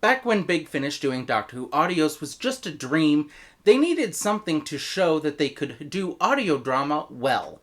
Back when Big Finish doing Doctor Who audios was just a dream, they needed something to show that they could do audio drama well.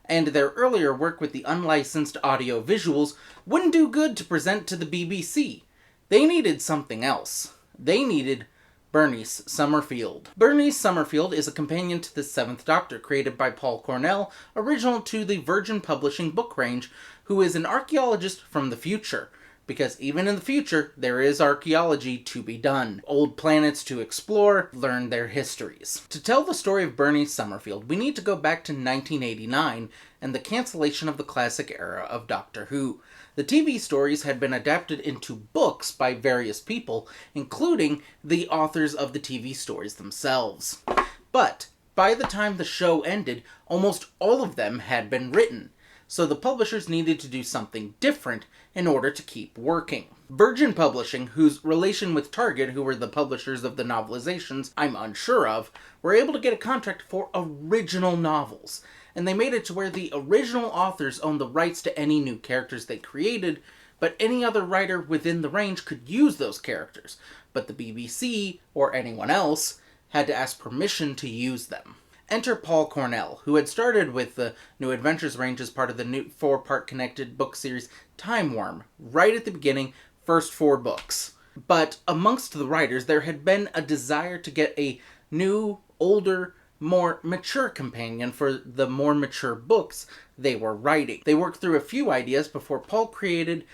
And their earlier work with the unlicensed audio visuals wouldn't do good to present to the BBC. They needed something else. They needed Bernice Summerfield. Bernice Summerfield is a companion to the Seventh Doctor, created by Paul Cornell, original to the Virgin Publishing book range, who is an archaeologist from the future. Because even in the future, there is archaeology to be done. Old planets to explore, learn their histories. To tell the story of Bernice Summerfield, we need to go back to 1989 and the cancellation of the classic era of Doctor Who. The TV stories had been adapted into books by various people, including the authors of the TV stories themselves. But by the time the show ended, almost all of them had been written. So the publishers needed to do something different in order to keep working. Virgin Publishing, whose relation with Target, who were the publishers of the novelizations I'm unsure of, were able to get a contract for original novels. And they made it to where the original authors owned the rights to any new characters they created, but any other writer within the range could use those characters. But the BBC, or anyone else, had to ask permission to use them. Enter Paul Cornell, who had started with the New Adventures range as part of the new 4-part connected book series Time Worm, right at the beginning, first 4 books. But amongst the writers, there had been a desire to get a new, older, more mature companion for the more mature books they were writing. They worked through a few ideas before Paul created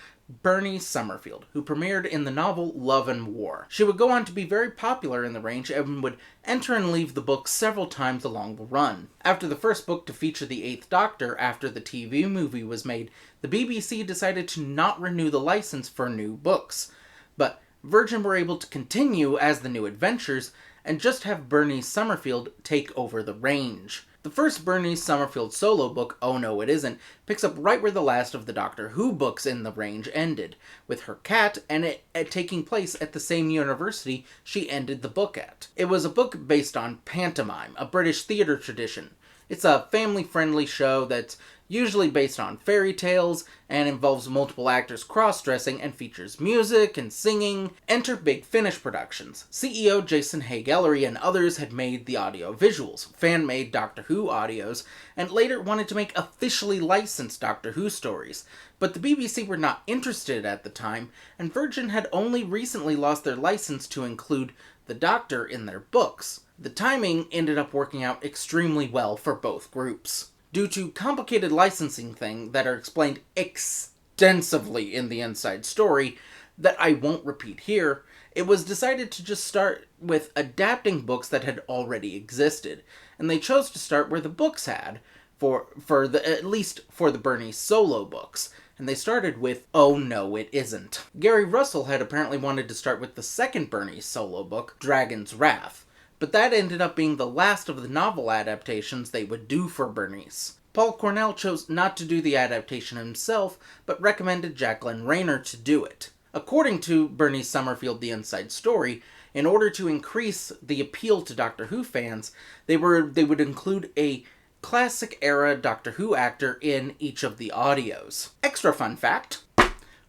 Bernice Summerfield, who premiered in the novel Love and War. She would go on to be very popular in the range and would enter and leave the book several times along the run. After the first book to feature the 8th Doctor after the TV movie was made, the BBC decided to not renew the license for new books. But Virgin were able to continue as the New Adventures and just have Bernice Summerfield take over the range. The first Bernice Summerfield solo book, Oh No It Isn't, picks up right where the last of the Doctor Who books in the range ended, with her cat and it taking place at the same university she ended the book at. It was a book based on pantomime, a British theatre tradition. It's a family-friendly show that's usually based on fairy tales and involves multiple actors cross-dressing and features music and singing. Enter Big Finish Productions. CEO Jason Haig-Ellery and others had made the audio visuals, fan-made Doctor Who audios, and later wanted to make officially licensed Doctor Who stories. But the BBC were not interested at the time, and Virgin had only recently lost their license to include the Doctor in their books. The timing ended up working out extremely well for both groups. Due to complicated licensing things that are explained extensively in the inside story that I won't repeat here, it was decided to just start with adapting books that had already existed, and they chose to start where the books had, at least for the Bernice solo books, and they started with Oh No It Isn't. Gary Russell had apparently wanted to start with the second Bernice solo book, Dragon's Wrath, but that ended up being the last of the novel adaptations they would do for Bernice. Paul Cornell chose not to do the adaptation himself, but recommended Jacqueline Rayner to do it. According to Bernice Summerfield, The Inside Story, in order to increase the appeal to Doctor Who fans, they would include a classic-era Doctor Who actor in each of the audios. Extra fun fact: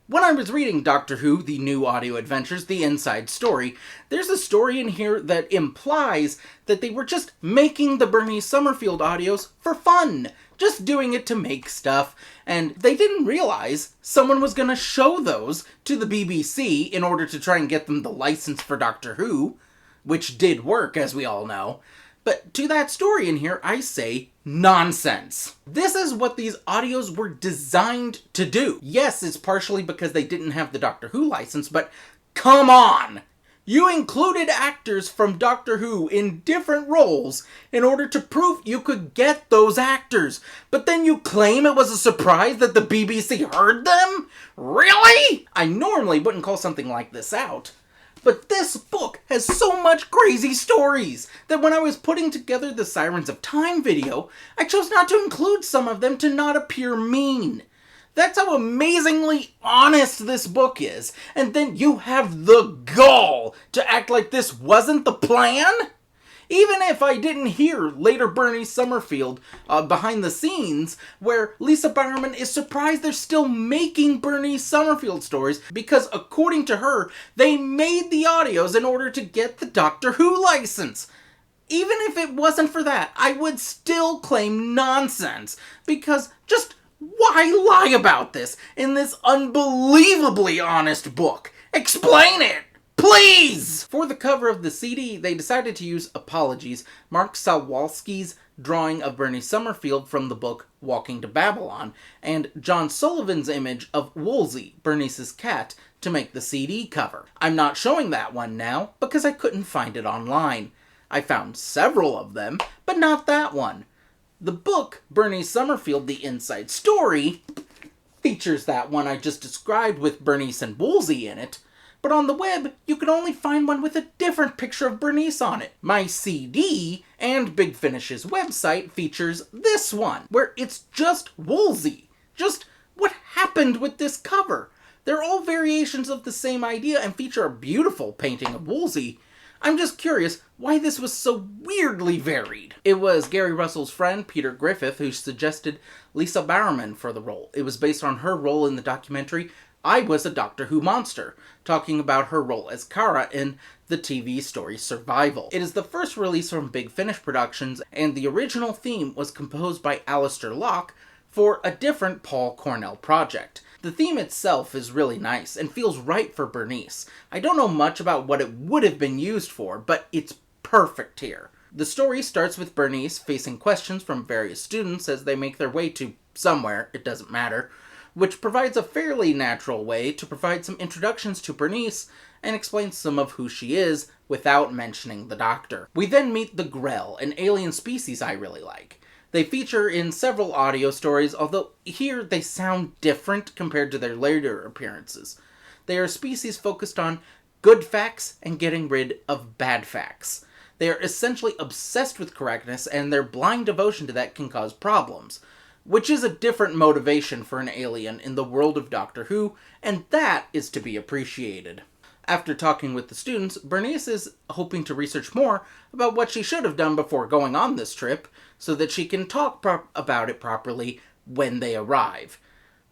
when I was reading Doctor Who, The New Audio Adventures, The Inside Story, there's a story in here that implies that they were just making the Bernice Summerfield audios for fun. Just doing it to make stuff, and they didn't realize someone was going to show those to the BBC in order to try and get them the license for Doctor Who, which did work, as we all know. But to that story in here, I say nonsense. This is what these audios were designed to do. Yes, it's partially because they didn't have the Doctor Who license, but come on! You included actors from Doctor Who in different roles in order to prove you could get those actors. But then you claim it was a surprise that the BBC heard them? Really? I normally wouldn't call something like this out. But this book has so much crazy stories that when I was putting together the Sirens of Time video, I chose not to include some of them to not appear mean. That's how amazingly honest this book is. And then you have the gall to act like this wasn't the plan? Even if I didn't hear later Bernice Summerfield behind the scenes, where Lisa Bowerman is surprised they're still making Bernice Summerfield stories because, according to her, they made the audios in order to get the Doctor Who license. Even if it wasn't for that, I would still claim nonsense, because just why lie about this in this unbelievably honest book? Explain it! Please! For the cover of the CD, they decided to use Apologies, Mark Sawalski's drawing of Bernice Summerfield from the book Walking to Babylon, and John Sullivan's image of Woolsey, Bernice's cat, to make the CD cover. I'm not showing that one now, because I couldn't find it online. I found several of them, but not that one. The book, Bernice Summerfield, The Inside Story, features that one I just described with Bernice and Woolsey in it, but on the web, you can only find one with a different picture of Bernice on it. My CD and Big Finish's website features this one, where it's just Woolsey. Just what happened with this cover? They're all variations of the same idea and feature a beautiful painting of Woolsey. I'm just curious why this was so weirdly varied. It was Gary Russell's friend, Peter Griffith, who suggested Lisa Bowerman for the role. It was based on her role in the documentary I Was a Doctor Who Monster, talking about her role as Kara in the TV story Survival. It is the first release from Big Finish Productions, and the original theme was composed by Alistair Locke for a different Paul Cornell project. The theme itself is really nice and feels right for Bernice. I don't know much about what it would have been used for, but it's perfect here. The story starts with Bernice facing questions from various students as they make their way to somewhere, it doesn't matter, which provides a fairly natural way to provide some introductions to Bernice and explain some of who she is without mentioning the Doctor. We then meet the Grell, an alien species I really like. They feature in several audio stories, although here they sound different compared to their later appearances. They are a species focused on good facts and getting rid of bad facts. They are essentially obsessed with correctness, and their blind devotion to that can cause problems, which is a different motivation for an alien in the world of Doctor Who, and that is to be appreciated. After talking with the students, Bernice is hoping to research more about what she should have done before going on this trip, so that she can talk about it properly when they arrive.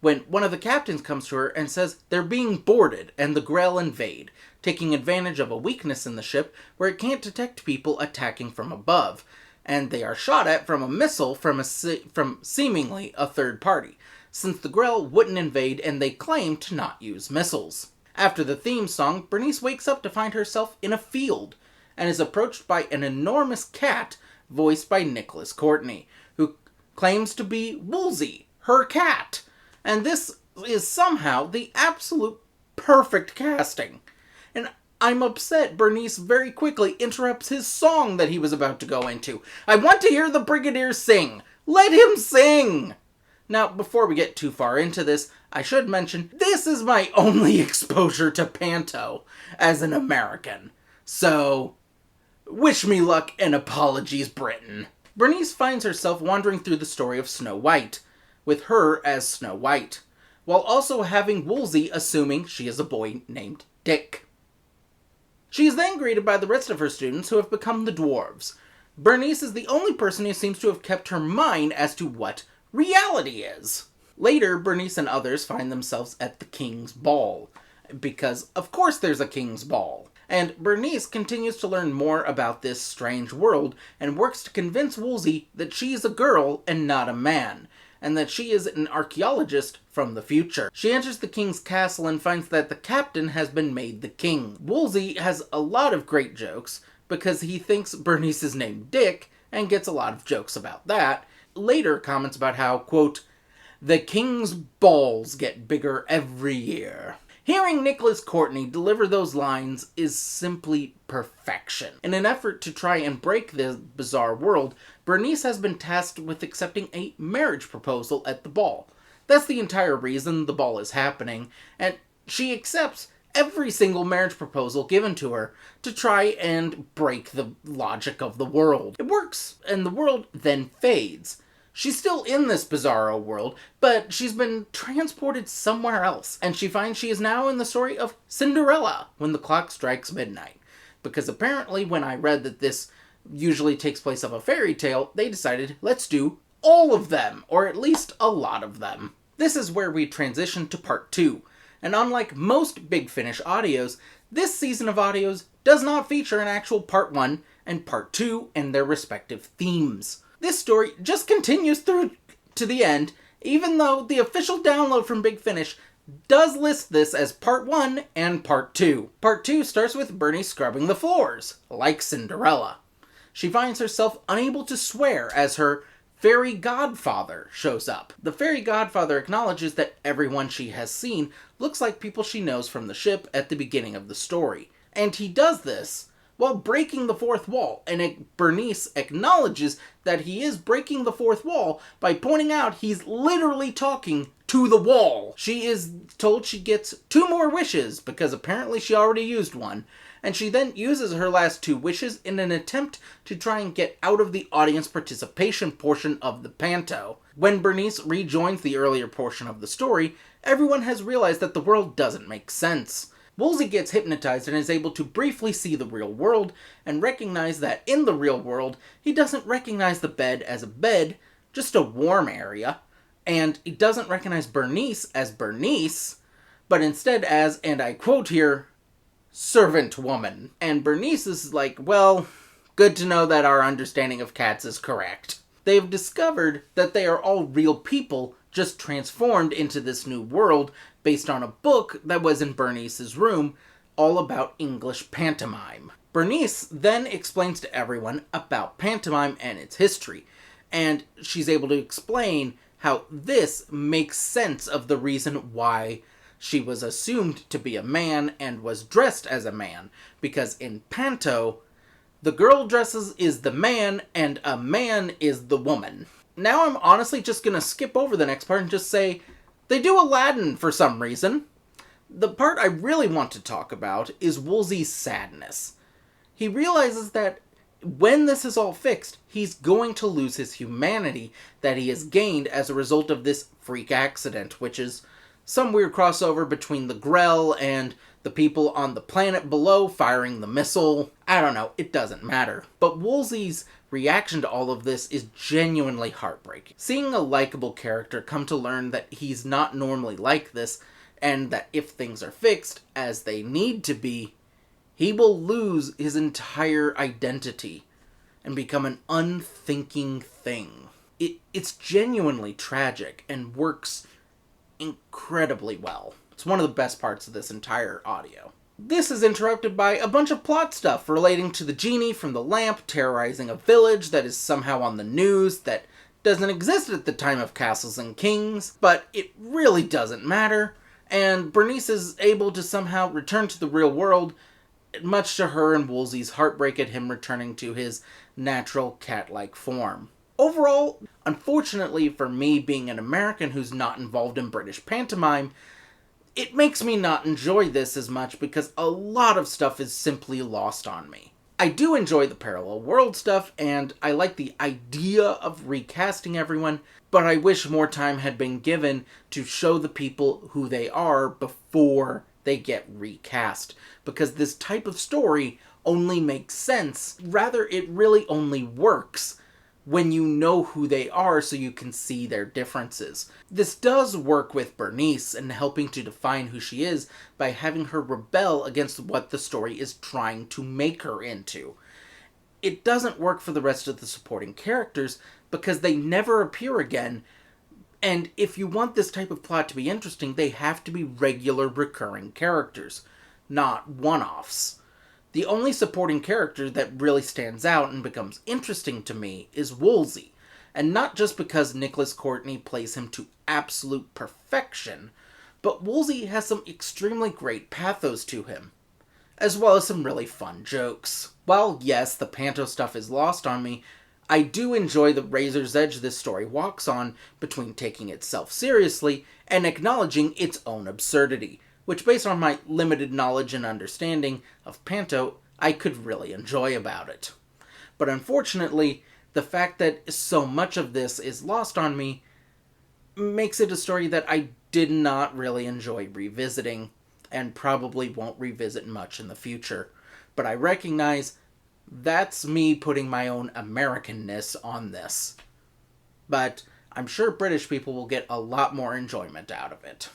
When one of the captains comes to her and says they're being boarded and the Grell invade, taking advantage of a weakness in the ship where it can't detect people attacking from above, and they are shot at from a missile from seemingly a third party, since the Grell wouldn't invade and they claim to not use missiles. After the theme song, Bernice wakes up to find herself in a field, and is approached by an enormous cat voiced by Nicholas Courtney, who claims to be Woolsey, her cat. And this is somehow the absolute perfect casting. And I'm upset Bernice very quickly interrupts his song that he was about to go into. I want to hear the Brigadier sing. Let him sing! Now, before we get too far into this, I should mention, this is my only exposure to Panto as an American. So, wish me luck and apologies, Britain. Bernice finds herself wandering through the story of Snow White, with her as Snow White, while also having Woolsey assuming she is a boy named Dick. She is then greeted by the rest of her students who have become the dwarves. Bernice is the only person who seems to have kept her mind as to what reality is. Later, Bernice and others find themselves at the King's Ball, because of course there's a King's Ball. And Bernice continues to learn more about this strange world, and works to convince Woolsey that she is a girl and not a man, and that she is an archaeologist from the future. She enters the king's castle and finds that the captain has been made the king. Woolsey has a lot of great jokes, because he thinks Bernice is named Dick, and gets a lot of jokes about that. Later comments about how, quote, the king's balls get bigger every year. Hearing Nicholas Courtney deliver those lines is simply perfection. In an effort to try and break this bizarre world, Bernice has been tasked with accepting a marriage proposal at the ball. That's the entire reason the ball is happening, and she accepts every single marriage proposal given to her to try and break the logic of the world. It works, and the world then fades. She's still in this bizarro world, but she's been transported somewhere else, and she finds she is now in the story of Cinderella when the clock strikes midnight. Because apparently when I read that this usually takes place of a fairy tale, they decided, let's do all of them, or at least a lot of them. This is where we transition to part 2, and unlike most Big Finish audios, this season of audios does not feature an actual part 1 and part 2 and their respective themes. This story just continues through to the end, even though the official download from Big Finish does list this as part 1 and part 2. Part 2 starts with Bernice scrubbing the floors, like Cinderella. She finds herself unable to swear as her fairy godfather shows up. The fairy godfather acknowledges that everyone she has seen looks like people she knows from the ship at the beginning of the story. And he does this while breaking the fourth wall, and Bernice acknowledges that he is breaking the fourth wall by pointing out he's literally talking to the wall. She is told she gets 2 more wishes, because apparently she already used one, and she then uses her last 2 wishes in an attempt to try and get out of the audience participation portion of the panto. When Bernice rejoins the earlier portion of the story, everyone has realized that the world doesn't make sense. Woolsey gets hypnotized and is able to briefly see the real world and recognize that in the real world, he doesn't recognize the bed as a bed, just a warm area, and he doesn't recognize Bernice as Bernice, but instead as, and I quote here, servant woman. And Bernice is like, well, good to know that our understanding of cats is correct. They have discovered that they are all real people, just transformed into this new world based on a book that was in Bernice's room, all about English pantomime. Bernice then explains to everyone about pantomime and its history, and she's able to explain how this makes sense of the reason why she was assumed to be a man and was dressed as a man, because in panto, the girl dresses is the man and a man is the woman. Now I'm honestly just gonna skip over the next part and just say, they do Aladdin for some reason. The part I really want to talk about is Woolsey's sadness. He realizes that when this is all fixed, he's going to lose his humanity that he has gained as a result of this freak accident, which is some weird crossover between the Grell and the people on the planet below firing the missile. I don't know, it doesn't matter. But Woolsey's reaction to all of this is genuinely heartbreaking. Seeing a likable character come to learn that he's not normally like this, and that if things are fixed as they need to be, he will lose his entire identity and become an unthinking thing. It's genuinely tragic and works incredibly well. It's one of the best parts of this entire audio. This is interrupted by a bunch of plot stuff relating to the genie from the lamp terrorizing a village that is somehow on the news that doesn't exist at the time of Castles and Kings, but it really doesn't matter, and Bernice is able to somehow return to the real world, much to her and Woolsey's heartbreak at him returning to his natural cat-like form. Overall, unfortunately for me being an American who's not involved in British pantomime, it makes me not enjoy this as much because a lot of stuff is simply lost on me. I do enjoy the parallel world stuff, and I like the idea of recasting everyone, but I wish more time had been given to show the people who they are before they get recast, because this type of story only makes sense, rather it really only works when you know who they are so you can see their differences. This does work with Bernice in helping to define who she is by having her rebel against what the story is trying to make her into. It doesn't work for the rest of the supporting characters because they never appear again, and if you want this type of plot to be interesting, they have to be regular recurring characters, not one-offs. The only supporting character that really stands out and becomes interesting to me is Woolsey, and not just because Nicholas Courtney plays him to absolute perfection, but Woolsey has some extremely great pathos to him, as well as some really fun jokes. While yes, the panto stuff is lost on me, I do enjoy the razor's edge this story walks on between taking itself seriously and acknowledging its own absurdity, which based on my limited knowledge and understanding of panto, I could really enjoy about it. But unfortunately, the fact that so much of this is lost on me makes it a story that I did not really enjoy revisiting, and probably won't revisit much in the future. But I recognize That's me putting my own Americanness on this. But I'm sure British people will get a lot more enjoyment out of it.